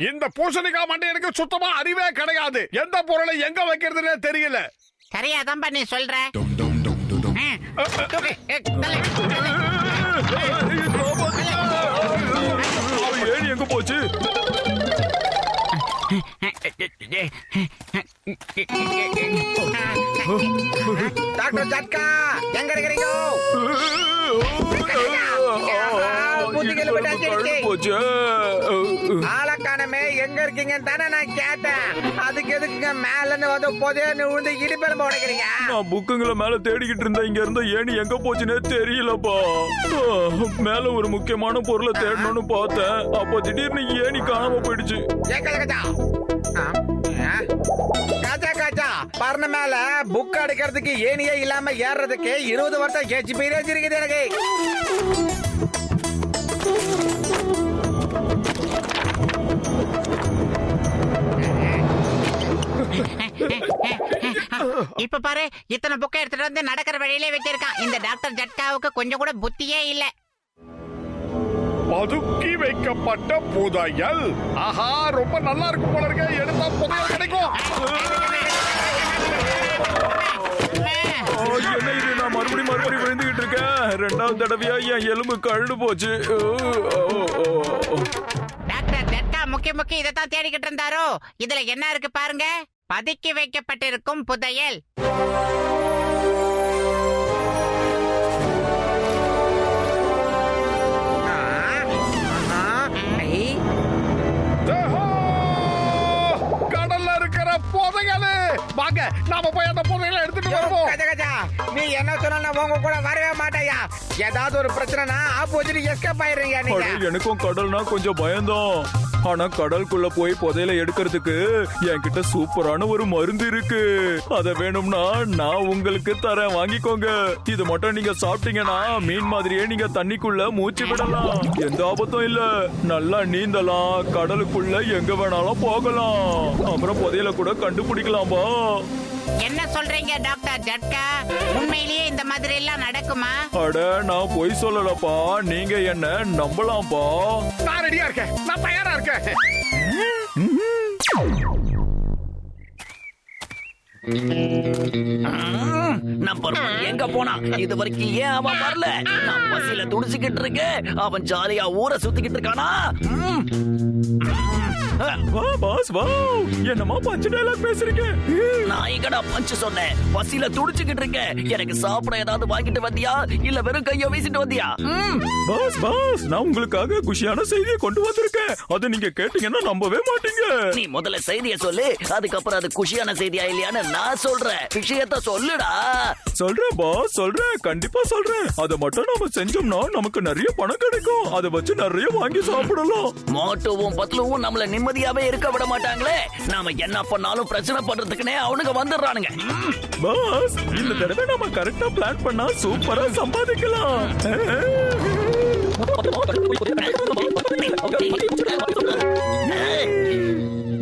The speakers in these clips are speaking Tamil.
இந்த பூசணிக்காய் மண்டையனுக்கு சுத்தமா அறிவே கிடையாது. எந்த பொருளை எங்க வைக்கிறதுனே தெரியல. சரியாதான் பண்ணி சொல்ற. ஏணி எங்க போச்சு? டாக்டர் ஜட்கா எங்க இருக்கிறீங்க? ஆளக்கானமே எங்க இருக்கீங்க தானே நான் கேட்டேன். அதுக்கு எதுக்குங்க மேல இருந்து வந்து புதையன்னு விழுந்து இடுப்பெலும்பு உடைக்கிறீங்க? நான் புக்குங்களை மேல தேடிக்கிட்டு இருந்தேன். இங்க இருந்த ஏணி எங்க போச்சுன்னே தெரியலப்பா. மேல ஒரு முக்கியமான பொருளை தேடணும்னு பார்த்தேன். அப்போ திடீர்னு ஏணி காணாம போயிடுச்சு. பர்ண மேல புக் அடிக்கிறதுக்கு ஏனியே இல்லாம ஏறதுக்கு 20 வருஷம் எக்ஸ்பீரியன்ஸ் இருக்குது எனக்கு. இப்ப பாரு, இத்தனை புக்கை எடுத்துட்டு வந்து நடக்கிற வழியிலே வச்சிருக்கான். இந்த டாக்டர் ஜட்காவுக்கு கொஞ்சம் கூட புத்தியே இல்ல. பதுக்கி வைக்கப்பட்ட புதையல். ஆஹா, ரொம்ப நல்லா இருக்கும் போல இருக்கு. எடுத்தா புதையல் கிடைக்கும். என்ன இது, நான் மறுபடியும் விழுந்துகிட்டு இருக்கேன். 2வது தடவையா என் எலும்பு கழுடு போச்சு. டாக்டர் ஜட்கா முக்கிய இதைத்தான் தேடிக்கிட்டு இருந்தாரோ. இதுல என்ன இருக்கு பாருங்க. பதுக்கி வைக்கப்பட்டிருக்கும் புதையல். கடல்ல இருக்கிற புதையல். வாங்க, நாம போய் அந்த புதையலை எடுத்துட்டு வருவோம். நீ என்ன சொன்னா உங்க கூட வரவே மாட்டாயா? ஏதாவது ஒரு பிரச்சனைனா ஆப்போசிட் எஸ்கேப் ஆயிடுறீங்க நீங்க. எனக்கும் கடல்னா கொஞ்சம் பயம்தான். ஆனா கடலுக்குள்ள போய் புதையலை எடுக்கிறதுக்கு என்கிட்ட சூப்பரான ஒரு மருந்து இருக்கு. அத வேணும்னா நான் உங்களுக்கு தரேன், வாங்கிக்கோங்க. இது மட்டும் நீங்க சாப்பிட்டீங்கன்னா மீன் மாதிரியே நீங்க தண்ணிக்குள்ள மூச்சு விடலாம். எந்த ஆபத்தும் இல்ல. நல்லா நீந்தலாம், கடலுக்குள்ள எங்க வேணாலும் போகலாம். அப்புறம் புதையலை கூட கண்டுபிடிக்கலாம்பா. என்ன சொல்றீங்க டாக்டர் ஜட்கா? உண்மையிலேயே இந்த மாதிரி எல்லாம் நடக்குமா? அட, நான் பொய் சொல்லலப்பா. நீங்க என்ன நம்பலாம்ப்பா. நான் ரெடியா இருக்கேன். நான் தயாரா இருக்கேன். எங்க போனா? இது வரைக்கும் ஏன் அவன் வரல? நான் பசியில துடிச்சுக்கிட்டு இருக்கேன். அவன் ஜாலியா ஊரை சுத்திக்கிட்டு இருக்கானா? என்னமா பஞ்சு டயலாக் பேசுறீங்க? நான் எங்கடா பஞ்சு சொன்னேன்? பசியில துடிச்சுக்கிட்டு இருக்கேன். எனக்கு சாப்பிட ஏதாவது வாங்கிட்டு வந்தியா, இல்ல வெறும் கைய வீசிட்டு வந்தியா? பாஸ், நான் உங்களுக்காக குஷியான செய்தியை கொண்டு வந்திருக்கேன். அது நீங்க கேட்டீங்கன்னா நம்பவே மாட்டீங்க. நீ முதல்ல செய்தியை சொல்லு, அதுக்கப்புறம் அது குஷியான செய்தியா இல்லையான்னு நான் சொல்றேன். விஷயத்த சொல்லுடா. சொல்றேன் பாஸ், சொல்றேன், கண்டிப்பா சொல்றேன். அதை மட்டும் நாம செஞ்சோம்னா நமக்கு நிறைய பணம் கிடைக்கும். அதை வச்சு நிறைய வாங்கி சாப்பிடலாம். மோட்டோவும் பத்லுவும் நம்மள நிம்மதியாவே இருக்க விட மாட்டாங்களே. நாம என்ன பண்ணாலும் பிரச்சனை பண்றதுக்குனே அவனுங்க வந்துடுறானுங்க. பாஸ், இந்த தடவை நாம கரெக்டா பிளான் பண்ணா சூப்பரா சம்பாதிக்கலாம்.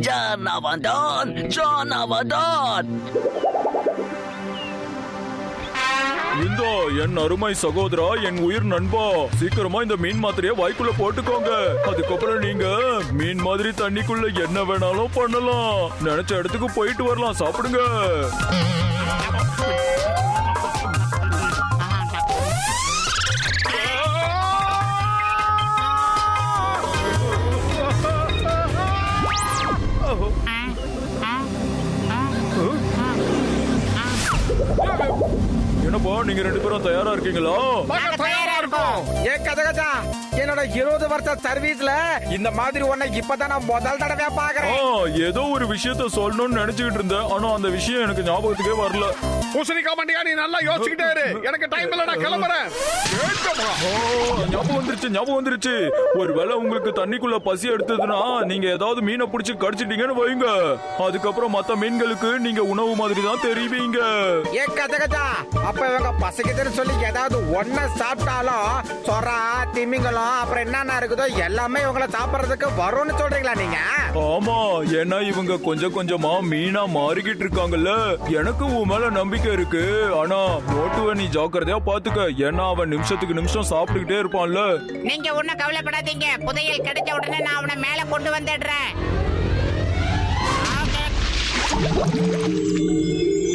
ஜானவதான், ஜானவதான். இந்தோ என் அருமை சகோதரா, என் உயிர் நண்பா, சீக்கிரமா இந்த மீன் மாத்திரைய வாய்க்குள்ள போட்டுக்கோங்க. அதுக்கப்புறம் நீங்க மீன் மாதிரி தண்ணிக்குள்ள என்ன வேணாலும் பண்ணலாம். நினைச்ச இடத்துக்கு போயிட்டு வரலாம். சாப்பிடுங்க. என்னப்பா, நீங்க 2 பேரும் தயாரா இருக்கீங்களா? தயாரா இருக்கோம். என்னோட 20 வருஷ சர்வீஸ்ல இந்த மாதிரி ஒன்ன இப்பதான் நான் முதல் தடவை பாக்குறேன். ஏதோ ஒரு விஷயத்த சொல்லணும்னு நினைச்சுக்கிட்டு இருந்தேன். ஆனா அந்த விஷயம் எனக்கு ஞாபகத்துக்கே வரல. பூசணிக்காய் மண்டையா, நீ நல்லா யோசிச்சுக்கிட்டே இரு. எனக்கு டைம் இல்ல, நான் கிளம்புறேன். ஞாபகம் வந்துருச்சு. ஒருவேளை உங்களுக்கு தண்ணிக்குள்ள பசி எடுத்ததுன்னா நீங்க ஏதாவது மீனை பிடிச்சி கடிச்சிட்டீங்கன்னு வைங்க. அதுக்கப்புறம் மத்த மீன்களுக்கு நீங்க உணவு மாதிரி தான் தெரிவிங்க. அப்ப இவங்க பசிக்குதுன்னு சொல்லி ஏதாவது ஒன்ன சாப்பிட்டாலும் சொரா, திமிங்கலம், பழம் அப்புறம் என்னென்ன இருக்குதோ எல்லாமே இவங்கள சாப்பிடுறதுக்கு வரும்னு சொல்றீங்களா நீங்க? ஆமா, ஏன்னா இவங்க கொஞ்சம் கொஞ்சமா மீனா மாறிக்கிட்டு இருக்காங்கல்ல. எனக்கு உன் மேல நம்பிக்கை இருக்கு. ஆனா மோட்டுவை நீ ஜாக்கிரதையா பாத்துக்க, ஏன்னா அவன் நிமிஷத்துக்கு நிமிஷம் சாப்பிட்டுக்கிட்டே இருப்பான்ல. நீங்க ஒண்ணும் கவலைப்படாதீங்க, புதையல் கிடைச்ச உடனே நான் அவனை மேல கொண்டு வந்துடுறேன்.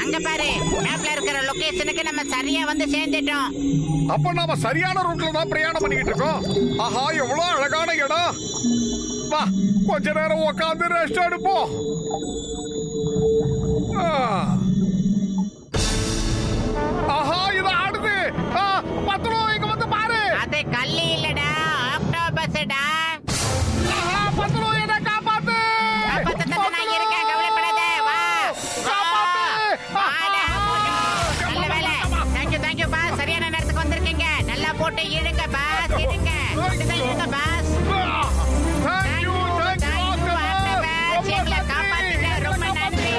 அங்க பாரு, மேப்ல இருக்கிற லொகேஷனுக்கு நம்ம சரியா வந்து சேர்ந்துட்டோம். அப்ப நாம சரியான ரூட்ல தான் பிரயாணம் பண்ணிக்கிட்டு இருக்கோம். ஆஹா, எவ்வளவு அழகான இடம். வா, கொஞ்ச நேரம் உட்காந்து ரெஸ்ட் எடுப்போம். ஆஹா, இது ஆடுது. பத்ரோ, இங்க வந்து பாரு. அது கல்லி இல்லடா, ஆக்டோபஸ்டா. ஆஹா, பத்ரோ, என்ன காப்பாத்து. நான் இருக்கேன், கவலைப்படாத. வா வாடா, போடு. நல்ல வேலை. தேங்க்யூ பாஸ், சரியான நேரத்துக்கு வந்திருக்கீங்க. நல்லா போட்டு இழுங்க பாஸ், இழுங்க. இப்படிதான் இழுங்க பாஸ். தேங்க்யூ, ஆக்டோபஸ், எங்களை காப்பாத்திட்ட, ரொம்ப நன்றி.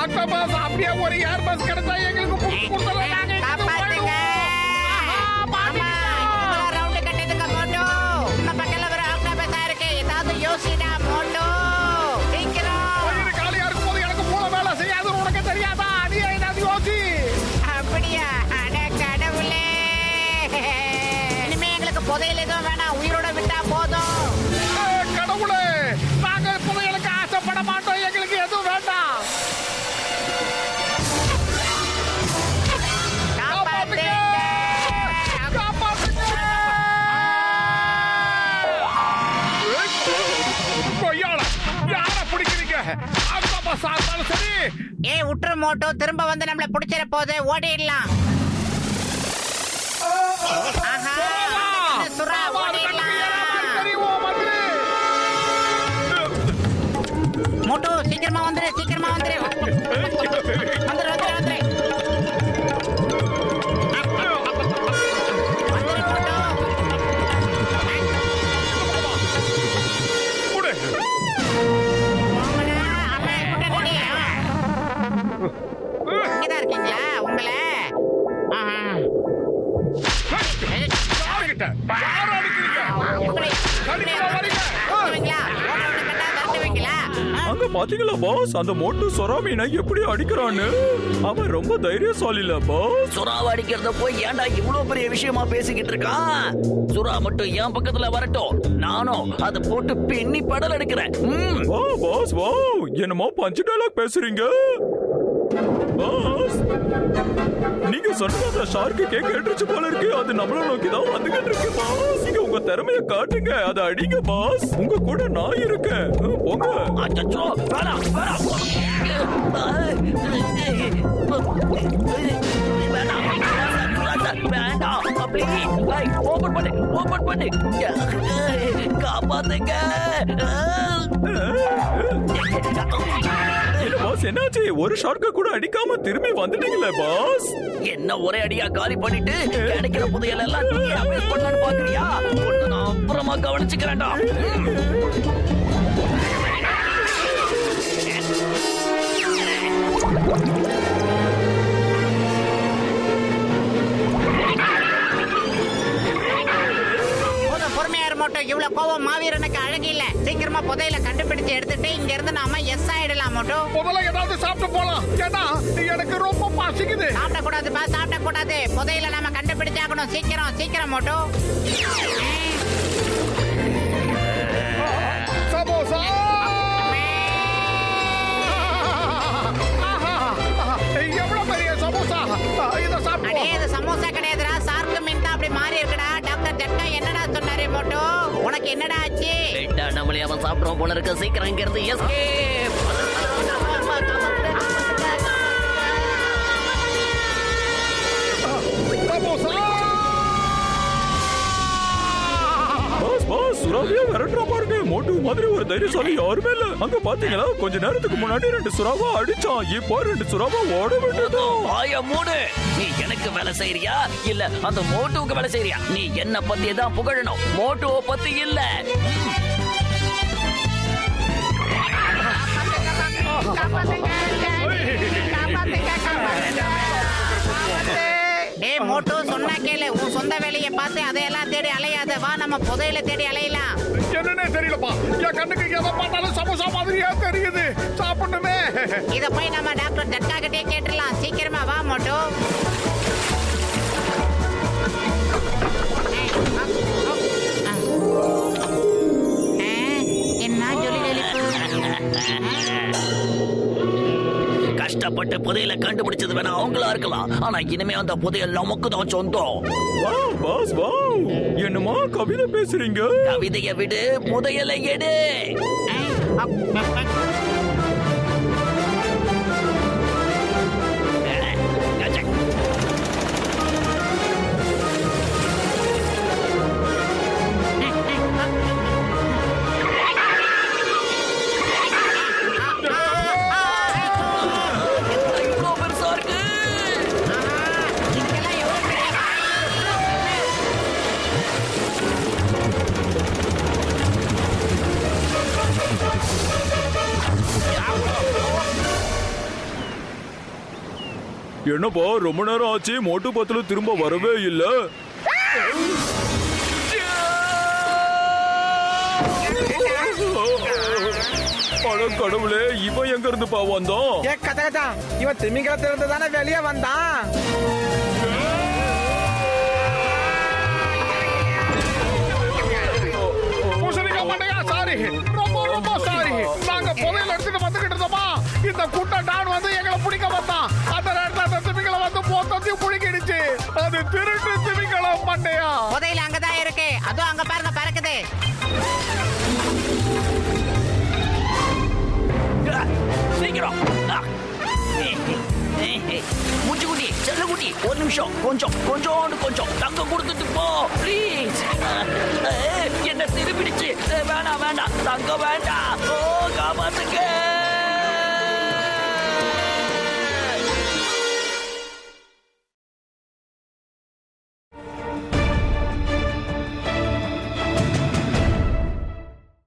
ஆக்டோபஸ், அப்படியே ஒரு ஏர் பஸ் கிடைச்சா எங்களுக்கு கொடுத்துடலாம். நாங்க இங்கிருந்து காப்பாத்துங்க. ஓடுவோம். ஆமா, இவ்வளவு ரவுண்டு கட்டதுக்கு மோட்டோ. இந்த பக்கத்துல ஒரு ஆக்டோபஸா இருக்கு. ஏதாவது யோசிடா மோட்டோ, சீக்கிரம். வயிறு காலியா இருக்கும்போது எனக்கு மூளை வேலை செய்யாதுன்னு உனக்கு தெரியாதா? நீ ஏதாவது யோசி. அப்படியா? அட கடவுளே, இனிமே எங்களுக்கு புதையல் எதுவும் வேணாம், உயிரோட விட்டா போதும். கடவுளே, நாங்க புதையலுக்கு ஆசைப்பட மாட்டோம். எங்களுக்கு எதுவும் வேண்டாம். காப்பாத்துங்க. காப்பாத்துங்க. கொய்யால, யாரை பிடிக்கிறீங்க? ஆக்டோபஸ் ஆனாலும் சரி. ஏய், உற்று மோட்டோ, திரும்ப வந்து நம்மள பிடிச்சிட போது, ஓடிடலாம். ஆஹா, சுறா, ஓடிடலாம். மோட்டோ, சீக்கிரமா வந்துரு, சீக்கிரமா வந்துரு. வந்துரு. வந்துரு மோட்டோ. போங்கடா, அவன் கூட்டடி. இங்கதான் இருக்கீங்களா? உங்களை யாரை அடிக்கிறீங்க? உங்களை விரட்டுவீங்களா? ஓட விட கேட்டா விரட்டுவீங்களா? அங்க பாத்தீங்களா பாஸ், அந்த மோட்டு சொரா மீனை எப்படி அடிக்கிறான்னு? அவன் ரொம்ப தைரியசாலில பாஸ். சுறாவை அடிக்கிறத போய் ஏன்டா இவ்வளவு பெரிய விஷயமா பேசிக்கிட்டு இருக்கான்? சுறா மட்டும் என் பக்கத்துல வரட்டும், நானும் அதை போட்டு பின்னி படல் எடுக்கிறேன். வா பாஸ், வா. என்னமோ பஞ்சு டயலாக் பேசுறீங்க பாஸ். நீங்க சொன்னது அந்த ஷார்க்கு கேட்டுச்சு போல இருக்கு. அது நம்மள நோக்கி தான் வந்துகிட்டு இருக்கு பாஸ். நீங்க உங்க திறமைய காட்டுங்க, அதை அடிங்க பாஸ். உங்க கூட நான் இருக்கேன். போங்க. அச்சச்சோ, வேணாம், வேணாம். வேண்டாம், please. ஏய், open பண்ணு. காப்பாத்துங்க. என்ன பாஸ், என்னாச்சு? ஒரு ஷார்க்க கூட அடிக்காம திரும்பி வந்துட்டீங்களே பாஸ். என்ன ஒரே அடியா காலி பண்ணிட்டு கிடைக்கிற புதையல் எல்லாம் நீ அபேஸ் பண்ணலான்னு பாக்குறியா? ஒண்ணு நான் அப்புறமா கவனிச்சுக்கிறேன்டா. பொறுமையாரு மோட்டோ, இவ்வளவு கோவம் மாவீரனுக்கு அழகு இல்ல. சீக்கிரமா புதையில கண்டுபிடிச்சு எடுத்துட்டு இங்க இருந்து நாம எஸ் ஆயிடலாம் மோட்டோ. முதல்ல ஏதாவது சாப்பிட்டு போலாம். ஏன்னா எனக்கு ரொம்ப பசிக்குது. சாப்பிட கூடாதுப்பா, சாப்பிட கூடாது. புதையில நாம கண்டுபிடிச்சாகணும். சீக்கிரம் மோட்டோ. சமோசா. எவ்வளவு பெரிய சமோசா. இத அடே, சாப்பிடுவோம். இது சமோசா கிடையாதுடா, சார்க்கு மீன் தான் அப்படி மாறி இருக்குடா. டாக்டர் ஜட்கா என்னடா சொன்னாரு மோட்டோ? உனக்கு என்னடா ஆச்சு? நம்மளே அவன் சாப்பிடுவோம் போல இருக்க. சீக்கிரம் இங்க இருந்து எஸ்கேப். சமோசா. பாஸ் பாஸ், சுறாவையே விரட்டுற பாருங்க. மோட்டு மாதிரி ஒரு தைரியசாலி யாருமே இல்ல. அங்க பாத்தீங்களா, கொஞ்ச நேரத்துக்கு முன்னாடி 2 சுறாவா அடிச்சான். இப்போ 2 சுறாவா ஓட விட்டது. வாய மூடு. நீ எனக்கு வேலை செய்யறியா இல்ல அந்த மோட்டுவுக்கு வேலை செய்யறியா? நீ என்ன பத்தி தான் புகழணும், மோட்டுவை பத்தி இல்ல. டேய் மோட்டோ, சொன்ன சொன்னா கேளு, உன் சொந்த வேலையை பார்த்து அதையெல்லாம் தேடி அலையாத. வா நம்ம புதையில தேடி அலையலாம். என்னன்னே தெரியலப்பா, என் கண்ணுக்கு எதை பார்த்தாலும் சமோசா மாதிரியா தெரியுது. சாப்பிடணுமே. இத போய் நம்ம டாக்டர் ஜட்கா கிட்டே கேட்டுடலாம். சீக்கிரமா வா மோட்டு. என்ன ஜொலி ஜொலிப்பு. கஷ்டப்பட்டு புதையல கண்டுபிடிச்சது வேணா அவங்களா இருக்கலாம், ஆனா இனிமே அந்த புதையல் நமக்கு தான் சொந்தம். வாவ் பாஸ் வாவ், என்னமா கவிதை பேசுறீங்க? கவிதையை விடு, புதையலை எடு. இவ்வளவு பெருசா இருக்கு. இதுக்கெல்லாம் எவ்வளவு பெரிய என்னப்பா ரொம்ப நேரம் ஆச்சு, மோட்டு பத்துல திரும்ப வரவே இல்ல. அட கடவுளே, இவன் எங்க இருந்து பா வந்தான்? ஏ கச்சா கச்சா, இவன் திமிங்கலத்துல இருந்து தானே வெளியே வந்தான். பூசணிக்கா மண்டையா, சாரி, ரொம்ப ரொம்ப சாரி. நாங்க புதையல் எடுத்துட்டு வந்துகிட்டு இருந்தோமா, இந்த கூட்டம் டான் வந்து எங்களை பிடிக்க வந்தான். அந்த நேரத்துல அந்த திமிங்கலம் வந்து மொத்தத்தையும் பிடிக்கிடுச்சு. அது திருட்டு திமிங்கலம் மண்டையா. புதையில அங்கதான் இருக்கு. அதுவும் அங்க பாருங்க பறக்குது. சீக்கிரம். முச்சுக்குட்டி, செல்லக்குட்டி, ஒரு நிமிஷம், கொஞ்சம் தங்கம் கொடுத்துட்டு போ ப்ளீஸ். என்ன திருப்பிடுச்சு. வேண்டாம் தங்கம் வேண்டாம். ஓ காப்பாத்துக்க.